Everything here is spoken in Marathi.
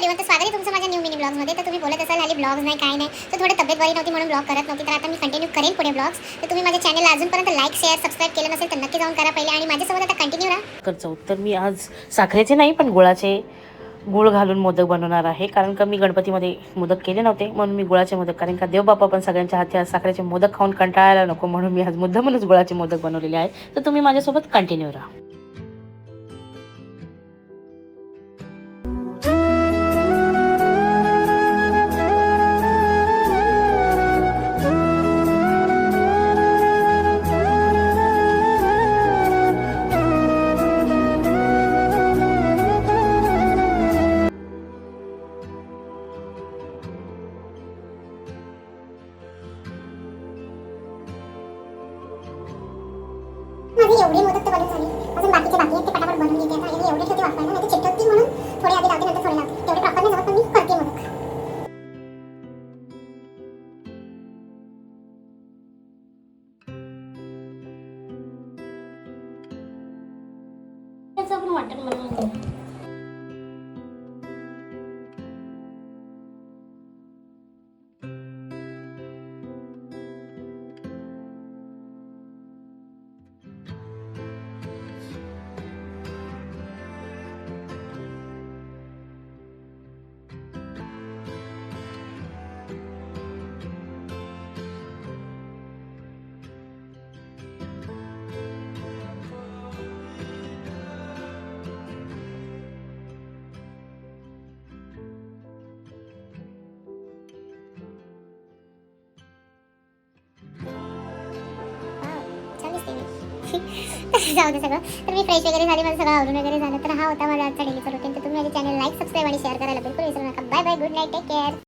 एव्हरीवन, तर स्वागत आहे तुमचं माझ्या न्यू मिनी ब्लॉग्समध्ये. तर तुम्ही बोलत असाल हल्ली ब्लॉग्स नाही काय नाही, तर थोडी तब्येत बरी नव्हती म्हणून ब्लॉग करत नव्हती. तर आता मी कंटिन्यू करेन पुढे ब्लॉग्स. तर तुम्ही माझ्या चॅनलला अजूनपर्यंत लाईक शेअर सबस्क्राईब केलं नसेल तर नक्की जाऊन करा पहिले, आणि माझ्यासोबत आता कंटिन्यू राहा. करतो. तर मी आज साखरेचे नाही पण गुळाचे गुळ घालून मोदक बनवणार आहे. कारण का मी गणपतीमध्ये मोदक केले नव्हते म्हणून मी गुळाचे मोदक, कारण का देवबापा पण सगळ्यांच्या हाती आज साखरेचे मोदक खाऊन कंटाळायला नको म्हणून मी आज मुद्दामूनच गुळाचे मोदक बनवलेले आहे. तर तुम्ही माझ्यासोबत कंटिन्यू राहा. माझे एवढे मोदक तर बनवून झाले, अजून बाकीचे बाकी आहेत ते पटापट बनवून घेते. आता हे एवढे ठेवते वापरायला, नाही तर चिकटतील म्हणून थोडे आधी लावते नंतर थोडे लावते. तेवढे प्रॉपर नाही जमत पण मी करते मोदक. त्याचं आपण वाटण बनवून घेऊ. जाऊ दे सगळं. तर मी फ्रेश वगैरे झाली, माझं सगळं आवरून वगैरे झालं. तर हा होता माझा आजचा डेलीचा रुटीन. तर तुम्ही माझे चॅनल लाईक सबस्क्राईब आणि शेअर करायला बिलकुल विसरू नका. Bye bye, good night, take care.